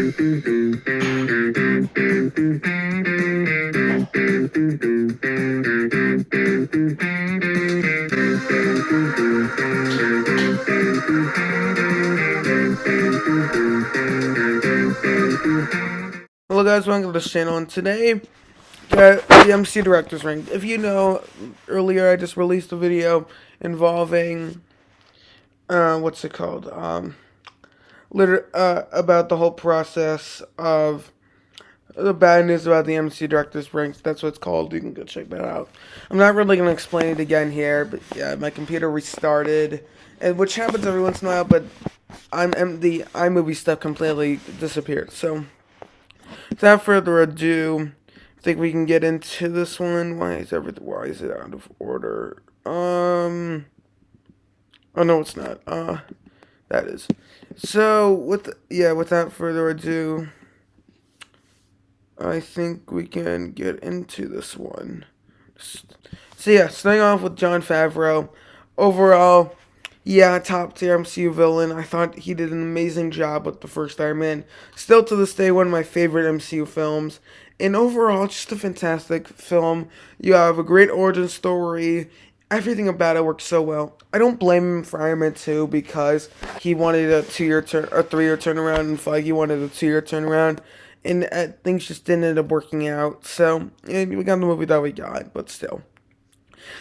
Hello guys, welcome to this channel, and today, the MCU Directors ranked. If you know, earlier I just released a video involving, what's it called, about the whole process of the bad news about the MCU Directors ranked. That's what it's called. You can go check that out. I'm not really going to explain it again here, but yeah, my computer restarted, and which happens every once in a while, but the iMovie stuff completely disappeared, so without further ado, I think we can get into this one. Why is it out of order? Oh no, it's not. That is. So without further ado, I think we can get into this one. So yeah, starting off with Jon Favreau. Overall, yeah, top tier MCU villain. I thought he did an amazing job with the first Iron Man. Still to this day, one of my favorite MCU films. And overall, just a fantastic film. You have a great origin story. Everything about it works so well. I don't blame him for Iron Man 2 because he wanted a 3-year turnaround, and Feige wanted a 2-year turnaround. And things just didn't end up working out. So, and we got the movie that we got, but still.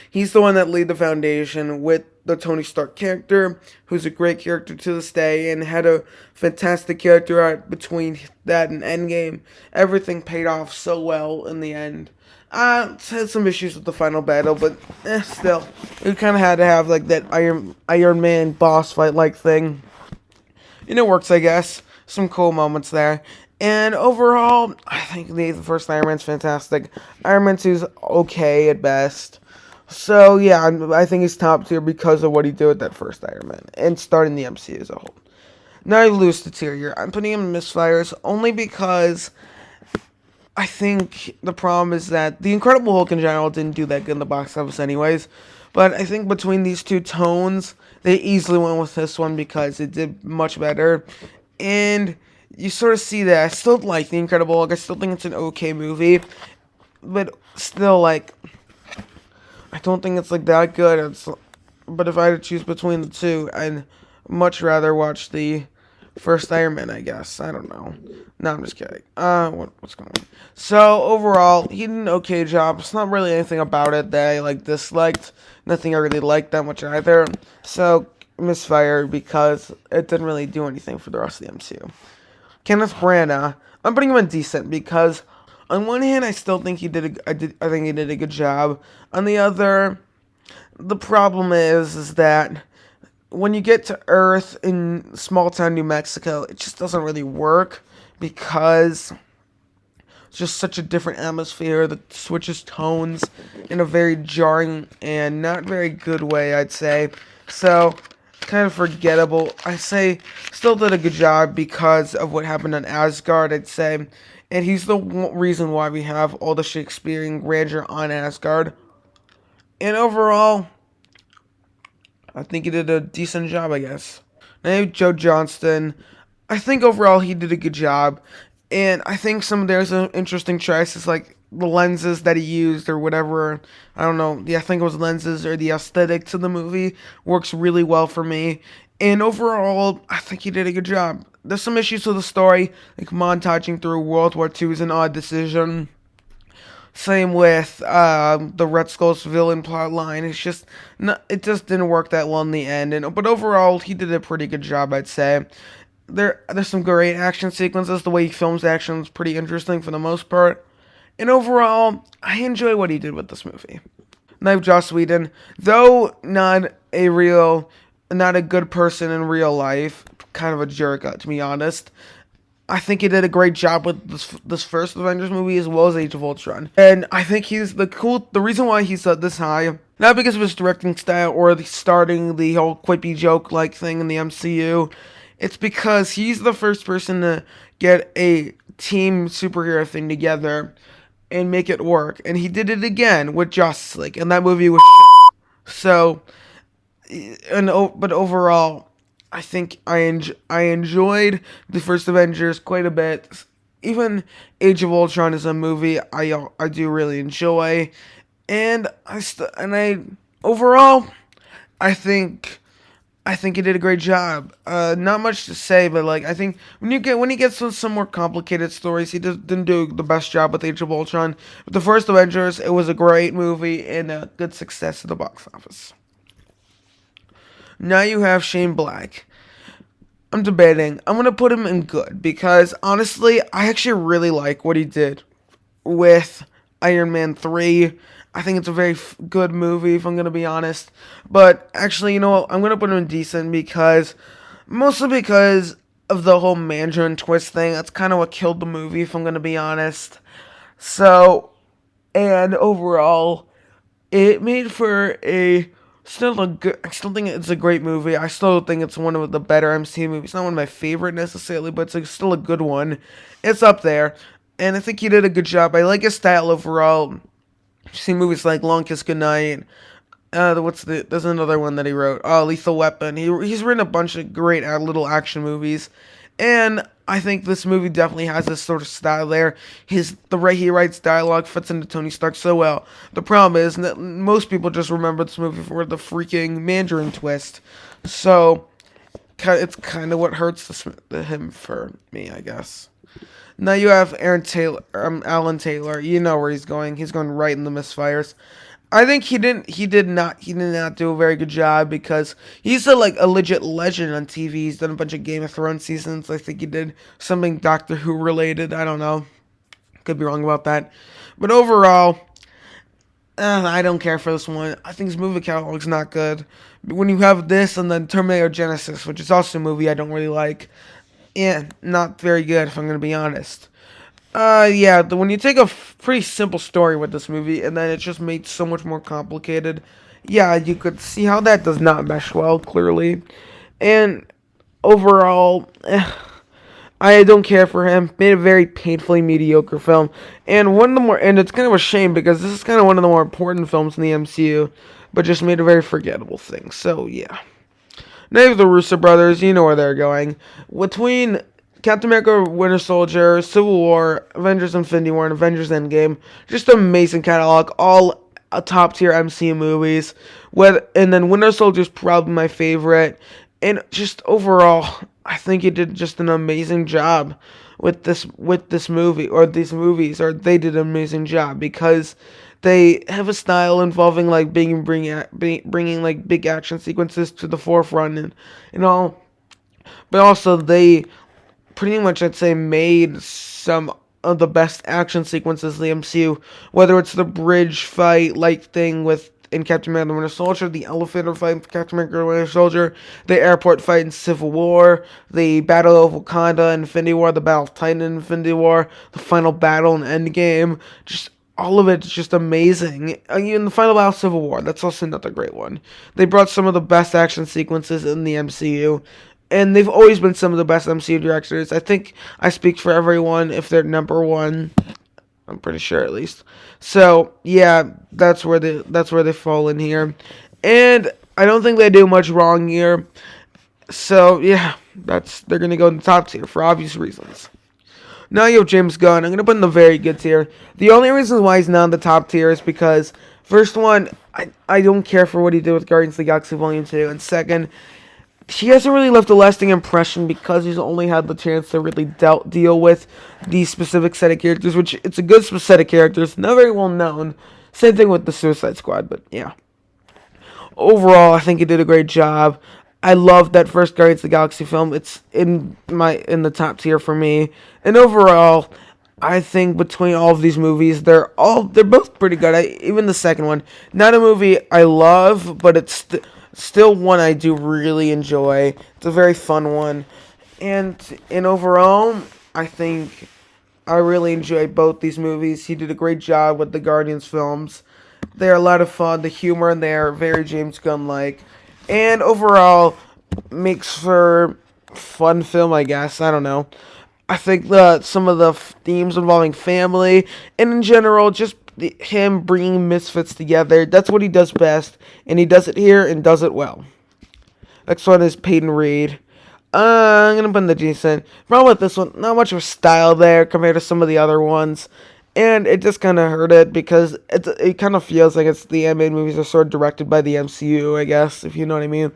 He's the one that laid the foundation with the Tony Stark character, who's a great character to this day, and had a fantastic character arc between that and Endgame. Everything paid off so well in the end. Had some issues with the final battle, but still, we kind of had to have like that Iron Man boss fight like thing, and it works, I guess. Some cool moments there. And overall, I think the first Iron Man's fantastic. Iron Man 2's okay at best. So, yeah, I think he's top tier because of what he did with that first Iron Man and starting the MCU as a whole. Now I lose the tier here. I'm putting him in misfires only because I think the problem is that The Incredible Hulk in general didn't do that good in the box office anyways. But I think between these two tones, they easily went with this one because it did much better. And you sort of see that. I still like The Incredible Hulk. I still think it's an okay movie. But still, like, I don't think it's like that good. But if I had to choose between the two, I'd much rather watch the first Iron Man, I guess. I don't know. No, I'm just kidding. What's going on? So overall, he did an okay job. It's not really anything about it that I disliked. Nothing I really liked that much either. So misfire because it didn't really do anything for the rest of the MCU. Kenneth Branagh, I'm putting him in decent because on one hand, I still think I think he did a good job. On the other, the problem is that when you get to Earth in small town New Mexico, it just doesn't really work because it's just such a different atmosphere that switches tones in a very jarring and not very good way, I'd say. So, kind of forgettable. I say still did a good job because of what happened on Asgard, I'd say. And he's the reason why we have all the Shakespearean grandeur on Asgard. And overall, I think he did a decent job, I guess. Now Joe Johnston. I think overall he did a good job. And I think there's some interesting choices, like the lenses that he used or whatever. I don't know. Yeah, I think it was lenses or the aesthetic to the movie works really well for me. And overall, I think he did a good job. There's some issues with the story, like montaging through World War II is an odd decision. Same with the Red Skull's villain plot line. It just didn't work that well in the end. But overall, he did a pretty good job, I'd say. There's some great action sequences. The way he films action is pretty interesting for the most part. And overall, I enjoy what he did with this movie. Now I have Joss Whedon, though not a good person in real life, kind of a jerk, to be honest. I think he did a great job with this first Avengers movie as well as Age of Ultron. And I think the reason why he's this high, not because of his directing style or starting the whole quippy joke like thing in the MCU, it's because he's the first person to get a team superhero thing together and make it work. And he did it again with Justice League, and that movie was shit. So, but overall, I enjoyed the first Avengers quite a bit. Even Age of Ultron is a movie I do really enjoy, and I overall I think he did a great job. Not much to say, but like I think when he gets to some more complicated stories, he didn't do the best job with Age of Ultron. But the first Avengers, it was a great movie and a good success at the box office. Now you have Shane Black. I'm debating. I'm gonna put him in good because honestly, I actually really like what he did with Iron Man 3. I think it's a very good movie, if I'm going to be honest. But actually, you know what? I'm going to put him in decent mostly because of the whole Mandarin twist thing. That's kind of what killed the movie, if I'm going to be honest. So, and overall, it made for a still a good. I still think it's a great movie. I still think it's one of the better MCU movies. Not one of my favorite necessarily, but still a good one. It's up there, and I think he did a good job. I like his style overall. I've seen movies like Long Kiss Goodnight. There's another one that he wrote. Oh, Lethal Weapon. He's written a bunch of great little action movies, and I think this movie definitely has this sort of style there. The way he writes dialogue fits into Tony Stark so well. The problem is that most people just remember this movie for the freaking Mandarin twist, so it's kind of what hurts him for me, I guess. Now you have Alan Taylor. You know where he's going. He's going right in the misfires. I think he did not do a very good job because he's a legit legend on TV. He's done a bunch of Game of Thrones seasons. I think he did something Doctor Who related. I don't know. Could be wrong about that. But overall, I don't care for this one. I think his movie catalog's not good. When you have this and then Terminator Genesis, which is also a movie I don't really like, yeah, not very good if I'm gonna be honest. Yeah, when you take a pretty simple story with this movie and then it's just made so much more complicated, yeah, you could see how that does not mesh well, clearly. And overall, I don't care for him. Made a very painfully mediocre film, and and it's kind of a shame because this is kind of one of the more important films in the MCU, but just made a very forgettable thing. So yeah. Now you have the Russo brothers. You know where they're going. Between Captain America, Winter Soldier, Civil War, Avengers Infinity War, and Avengers Endgame, just amazing catalog. All top tier MCU movies. And then Winter Soldier is probably my favorite. And just overall, I think he did just an amazing job with this movie or these movies, or they did an amazing job because they have a style involving like bringing like big action sequences to the forefront and all, but also they pretty much I'd say made some of the best action sequences in the MCU, whether it's the bridge fight like thing with in Captain America: Winter Soldier, the elevator fight in Captain America: Winter Soldier, the airport fight in Civil War, the Battle of Wakanda in Infinity War, the Battle of Titan in Infinity War, the final battle in Endgame. Just all of it's just amazing. In the final battle of Civil War, that's also another great one. They brought some of the best action sequences in the MCU. And they've always been some of the best MCU directors. I think I speak for everyone if they're number one. I'm pretty sure at least. So yeah, that's where they fall in here, and I don't think they do much wrong here. So yeah, they're gonna go in the top tier for obvious reasons. Now you have James Gunn. I'm gonna put in the very good tier. The only reason why he's not in the top tier is because first one, I don't care for what he did with Guardians of the Galaxy Volume 2, and second, he hasn't really left a lasting impression because he's only had the chance to really deal with these specific set of characters, which it's a good set of characters, not very well known. Same thing with the Suicide Squad, but yeah. Overall, I think he did a great job. I love that first Guardians of the Galaxy film. It's in the top tier for me. And overall, I think between all of these movies, they're both pretty good. Even the second one, not a movie I love, but it's still one I do really enjoy. It's a very fun one, and overall, I think I really enjoy both these movies. He did a great job with the Guardians films. They're a lot of fun. The humor in there very James Gunn like, and overall makes for fun film. I guess I don't know. I think some of the themes involving family and in general just him bringing misfits together. That's what he does best, and he does it here and does it well. Next one is Peyton Reed. I'm gonna put in the decent. Problem with this one, not much of style there compared to some of the other ones, and it just kind of hurt it because it kind of feels like it's the animated movies are sort of directed by the MCU, I guess, if you know what I mean.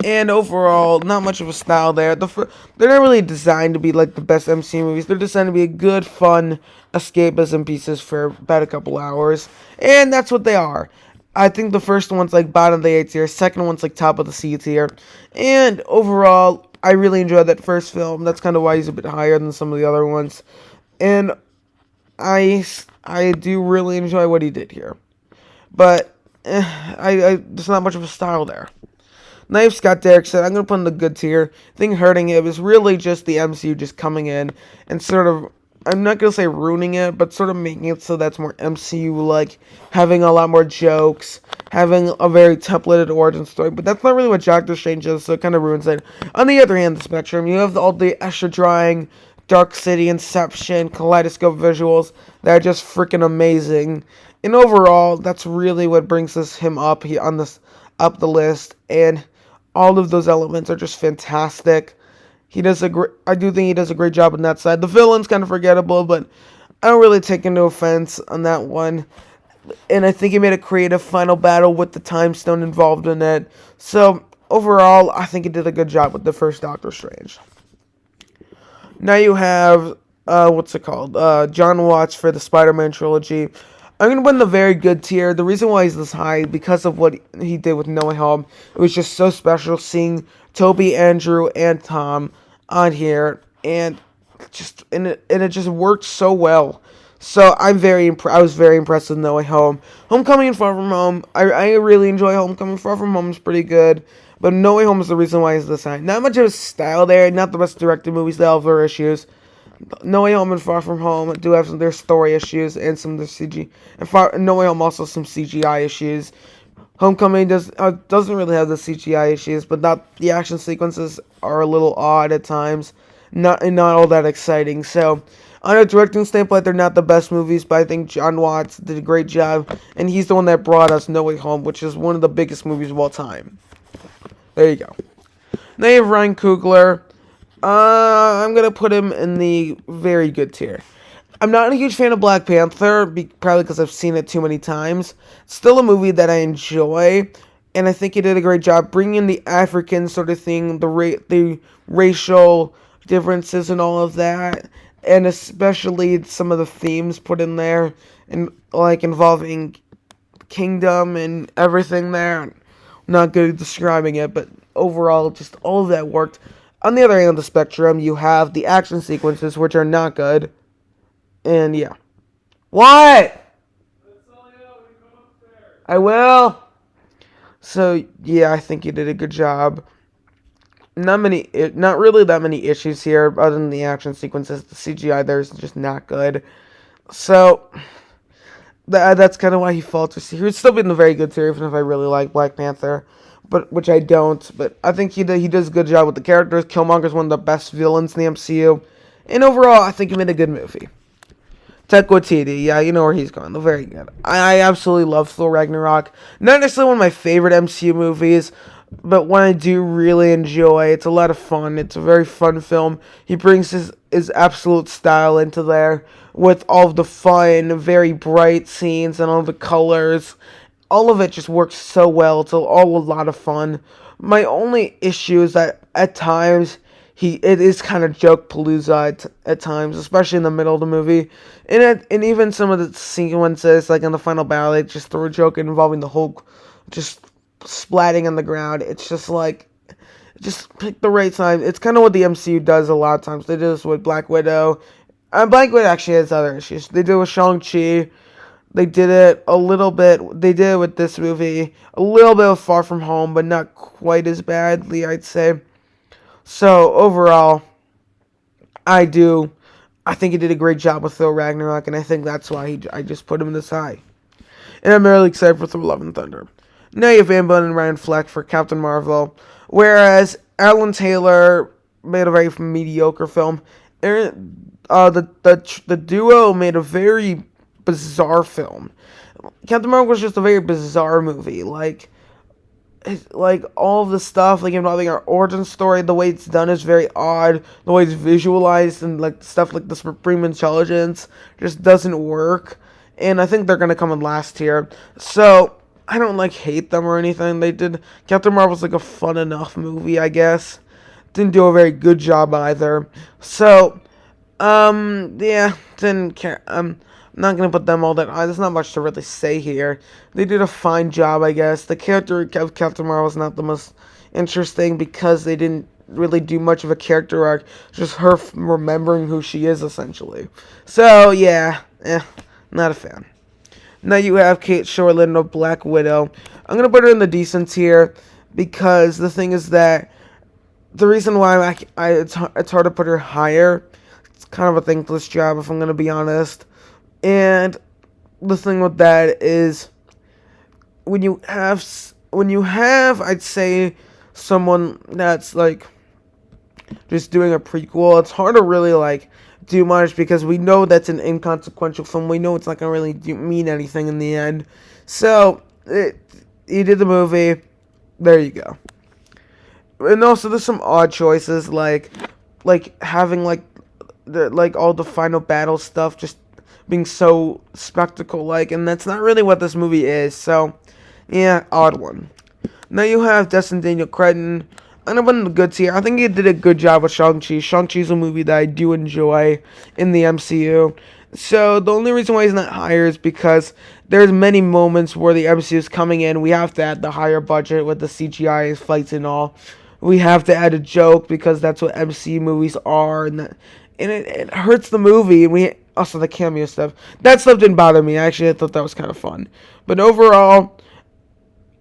And overall, not much of a style there. They're not really designed to be like the best MCU movies. They're designed to be a good, fun escapism pieces for about a couple hours, and that's what they are. I think the first one's like bottom of the A tier, second one's like top of the C tier, and overall, I really enjoyed that first film. That's kind of why he's a bit higher than some of the other ones, and I do really enjoy what he did here, but there's not much of a style there. Knife Scott Derrickson, I'm going to put in the good tier. I think hurting it was really just the MCU just coming in and sort of, I'm not going to say ruining it, but sort of making it so that's more MCU-like, having a lot more jokes, having a very templated origin story, but that's not really what Doctor Strange is, so it kind of ruins it. On the other hand of the spectrum, you have all the extra drawing, Dark City, Inception, Kaleidoscope visuals that are just freaking amazing. And overall, that's really what brings him up here on this up the list, and all of those elements are just fantastic. I do think he does a great job on that side. The villain's kind of forgettable, but I don't really take into offense on that one. And I think he made a creative final battle with the Time Stone involved in it. So overall, I think he did a good job with the first Doctor Strange. Now you have what's it called? John Watts for the Spider-Man trilogy. I'm going to put in the very good tier. The reason why he's this high, because of what he did with No Way Home. It was just so special seeing Toby, Andrew, and Tom on here. And it just worked so well. So I was very impressed with No Way Home. Homecoming and Far From Home, I really enjoy Homecoming. Far From Home is pretty good. But No Way Home is the reason why he's this high. Not much of a style there. Not the best directed movies. They have their issues. No Way Home and Far From Home do have their story issues and some of the CG. And No Way Home also some CGI issues. Homecoming doesn't really have the CGI issues, but the action sequences are a little odd at times, not all that exciting. So on a directing standpoint, they're not the best movies, but I think John Watts did a great job, and he's the one that brought us No Way Home, which is one of the biggest movies of all time. There you go. Now you have Ryan Coogler. I'm going to put him in the very good tier. I'm not a huge fan of Black Panther, probably because I've seen it too many times. It's still a movie that I enjoy, and I think he did a great job bringing in the African sort of thing, the racial differences and all of that, and especially some of the themes put in there, and like involving kingdom and everything there. I'm not good at describing it, but overall, just all of that worked. On the other end of the spectrum, you have the action sequences, which are not good. And yeah. What? I will. So yeah, I think you did a good job. Not really that many issues here, other than the action sequences. The CGI there is just not good. So that's kind of why he falters. He would still be in the very good tier, even if I really like Black Panther. Which I don't, but I think he does a good job with the characters. Killmonger's one of the best villains in the MCU, and overall, I think he made a good movie. Taika Waititi, yeah, you know where he's going. Very good. I absolutely love Thor Ragnarok. Not necessarily one of my favorite MCU movies, but one I do really enjoy. It's a lot of fun. It's a very fun film. He brings his absolute style into there with all of the fun, very bright scenes and all the colors. All of it just works so well. It's all a lot of fun. My only issue is that at times it is kind of joke palooza at times, especially in the middle of the movie, and even some of the sequences, like in the final battle, they just throw a joke involving the Hulk just splatting on the ground. It's just like, just pick the right time. It's kind of what the MCU does a lot of times. They do this with Black Widow. Black Widow actually has other issues. They do it with Shang-Chi. They did it a little bit. They did it with this movie. A little bit of Far From Home, but not quite as badly, I'd say. So, overall, I think he did a great job with Thor Ragnarok, and I think that's why I just put him this high. And I'm really excited for Thor Love and Thunder. Now you have Van Buren and Ryan Fleck for Captain Marvel, whereas Alan Taylor made a very mediocre film. The duo made a very bizarre film. Captain Marvel was just a very bizarre movie. Like, like all of the stuff, like involving our origin story, the way it's done is very odd. The way it's visualized and like stuff like the supreme intelligence just doesn't work. And I think they're gonna come in last here. So I don't like hate them or anything. They did Captain Marvel's like a fun enough movie, I guess. Didn't do a very good job either. So yeah, didn't care. I'm not gonna put them all that high. There's not much to really say here. They did a fine job, I guess. The character of Captain Marvel is not the most interesting because they didn't really do much of a character arc. Just her remembering who she is, essentially. So yeah, not a fan. Now you have Kate Shortland of Black Widow. I'm gonna put her in the decent tier because the thing is that the reason why it's hard to put her higher. It's kind of a thankless job, if I'm gonna be honest. And the thing with that is when you have I'd say someone that's like just doing a prequel, it's hard to really like do much because we know that's an inconsequential film. We know it's not gonna really mean anything in the end. So you did the movie. There you go. And also there's some odd choices like having like all the final battle stuff just being so spectacle like, and that's not really what this movie is. So yeah, odd one. Now you have Destin Daniel Cretton. I'm gonna put in the good tier. I think he did a good job with Shang-Chi. Shang-Chi's a movie that I do enjoy in the MCU. So the only reason why he's not higher is because there's many moments where the MCU is coming in. We have to add the higher budget with the CGI fights and all. We have to add a joke because that's what MCU movies are, and it hurts the movie. And we also the cameo stuff. That stuff didn't bother me. Actually, I thought that was kind of fun. But overall,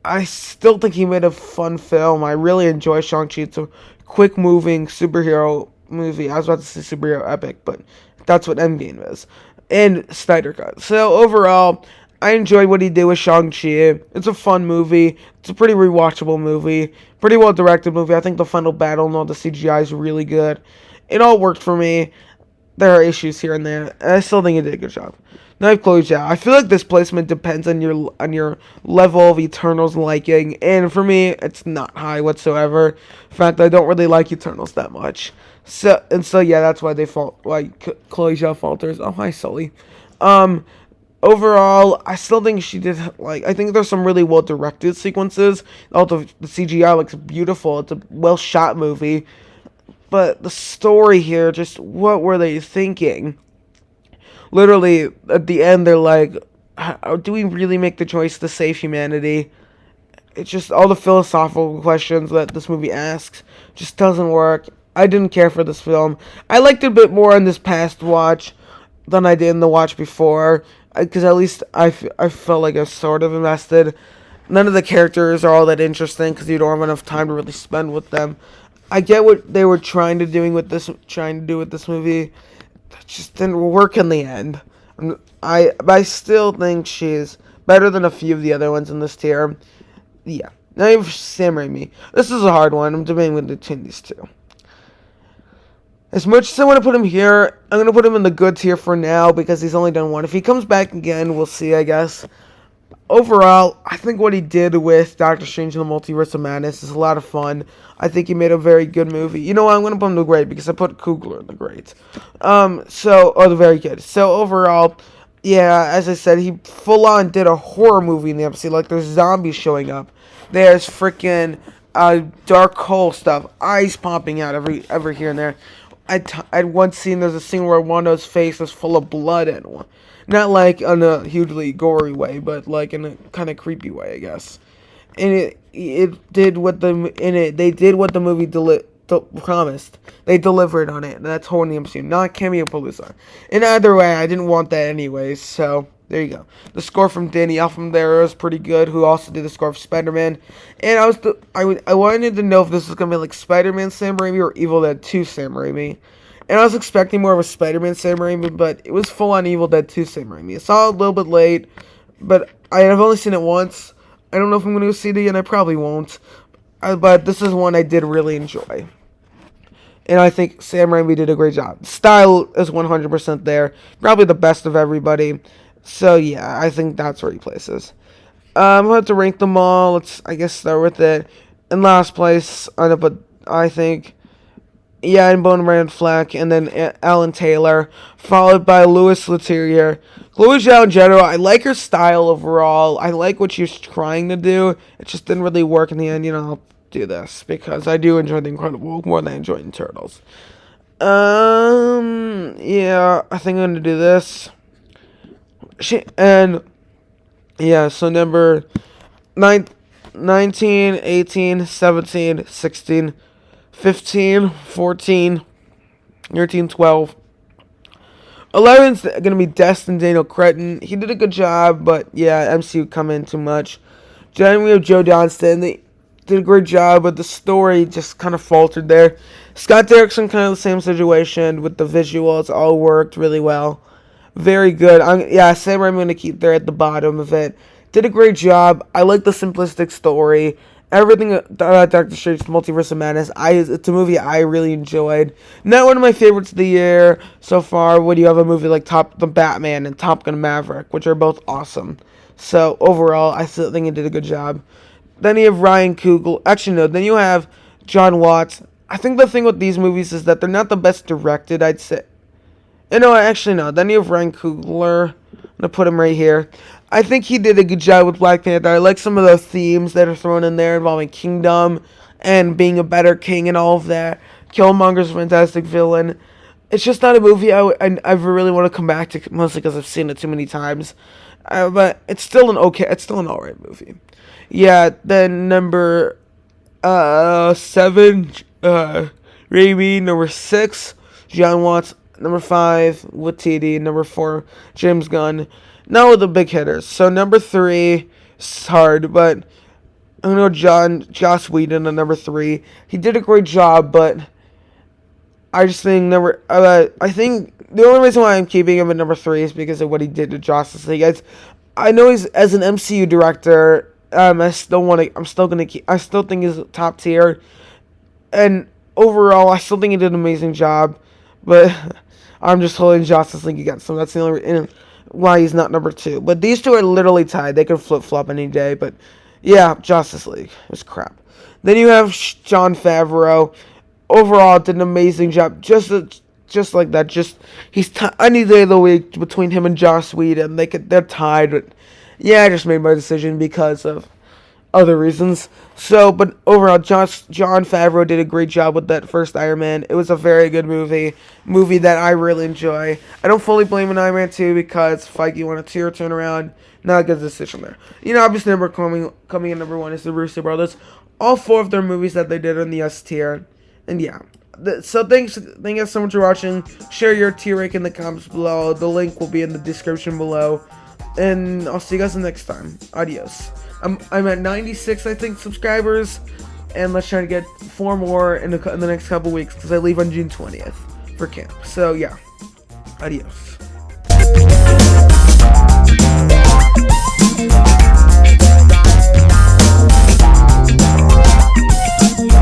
I still think he made a fun film. I really enjoy Shang-Chi. It's a quick-moving superhero movie. I was about to say superhero epic, but that's what Endgame is. And Snyder Cut. So overall, I enjoyed what he did with Shang-Chi. It's a fun movie. It's a pretty rewatchable movie. Pretty well-directed movie. I think the final battle and all the CGI is really good. It all worked for me. There are issues here and there. And I still think he did a good job. Now I've closed out. I feel like this placement depends on your level of Eternals liking, and for me, it's not high whatsoever. In fact, I don't really like Eternals that much. So yeah, that's why they fall. Why Chloe falters. Oh hi Sully. Overall, I still think she did like. I think there's some really well directed sequences. All the CGI looks beautiful. It's a well shot movie, but the story here, just what were they thinking? Literally, at the end, they're like, do we really make the choice to save humanity? It's just all the philosophical questions that this movie asks just doesn't work. I didn't care for this film. I liked it a bit more in this past watch than I did in the watch before, because at least I felt like I was sort of invested. None of the characters are all that interesting because you don't have enough time to really spend with them. I get what they were trying to do with this movie. That just didn't work in the end. I still think she's better than a few of the other ones in this tier. Yeah. Now you have Sam Raimi. This is a hard one. I'm debating between these two. As much as I want to put him here, I'm going to put him in the good tier for now because he's only done one. If he comes back again, we'll see, I guess. Overall, I think what he did with Doctor Strange in the Multiverse of Madness is a lot of fun. I think he made a very good movie. You know what? I'm going to put him to great because I put Coogler in the great. The very good. So overall, yeah, as I said, he full on did a horror movie in the episode. Like there's zombies showing up. There's freaking dark hole stuff, eyes popping out every here and there. I'd once seen there's a scene where Wanda's face is full of blood and not like in a hugely gory way, but like in a kind of creepy way, I guess. And it did what they did what the movie promised. They delivered on it. And that's horror in the MCU, not Cameo Palooza. In either way, I didn't want that anyways. So there you go. The score from Danny Elfman is pretty good, who also did the score of Spider-Man. And I wanted to know if this was gonna be like Spider-Man Sam Raimi or Evil Dead 2 Sam Raimi. And I was expecting more of a Spider-Man Sam Raimi, but it was full-on Evil Dead 2 Sam Raimi. I saw it a little bit late, but I've only seen it once. I don't know if I'm going to go see it again. I probably won't. But this is one I did really enjoy. And I think Sam Raimi did a great job. Style is 100% there. Probably the best of everybody. So, yeah, I think that's where he places. I'm going to have to rank them all. Let's, I guess, start with it. In last place, I think, yeah, and Bone Rand Fleck, and then Alan Taylor, followed by Louis Leterrier. Chloe Zhao in general, I like her style overall. I like what she's trying to do. It just didn't really work in the end. I'll do this because I do enjoy The Incredible more than I enjoy the Turtles. Yeah, I think I'm gonna do this. And yeah, so number 9, 19, 18, 17, 16, 15, 14, 13, 12. 11's gonna be Destin Daniel Cretton. He did a good job, but yeah, MCU come in too much. Then we have Joe Johnston. They did a great job, but the story just kind of faltered there. Scott Derrickson, kind of the same situation with the visuals. All worked really well. Very good. Sam Raimi, I'm going to keep there at the bottom of it. Did a great job. I like the simplistic story. Everything Doctor Strange Multiverse of Madness, it's a movie I really enjoyed. Not one of my favorites of the year so far. When you have a movie like The Batman and Top Gun Maverick, which are both awesome. So overall, I still think it did a good job. Then you have Ryan Coogler. Actually, no. Then you have John Watts. I think the thing with these movies is that they're not the best directed, I'd say. No, actually, no. Then you have Ryan Coogler. I'm going to put him right here. I think he did a good job with Black Panther. I like some of the themes that are thrown in there involving kingdom and being a better king and all of that. Killmonger's a fantastic villain. It's just not a movie I really want to come back to, mostly because I've seen it too many times. But it's still an alright movie. Yeah, then number 7, Raimi. Number 6, John Watts. Number 5, Watiti. Number 4, James Gunn. Not with the big hitters. So number 3 is hard, but I'm gonna go Joss Whedon at number 3. He did a great job, but I just think I think the only reason why I'm keeping him at number 3 is because of what he did to Justice League. I know he's as an MCU director. I still think he's top tier, and overall, I still think he did an amazing job. But I'm just holding Justice League against him. That's the only reason why he's not number 2. But these two are literally tied. They could flip flop any day. But yeah, Justice League was crap. Then you have Jon Favreau. Overall, did an amazing job. Just like that. He's any day of the week between him and Joss Whedon. They're tied. But yeah, I just made my decision because of other reasons. So, but overall, Jon Favreau did a great job with that first Iron Man. It was a very good movie that I really enjoy. I don't fully blame an Iron Man 2 because Feige wanted to turn around. Not a good decision there. Obviously, coming in number 1 is the Russo brothers. All 4 of their movies that they did are in the S tier. And yeah. So thank you so much for watching. Share your tier rank in the comments below. The link will be in the description below. And I'll see you guys next time. Adios. I'm at 96, I think, subscribers, and let's try to get 4 more in the next couple weeks because I leave on June 20th for camp. So yeah, adios.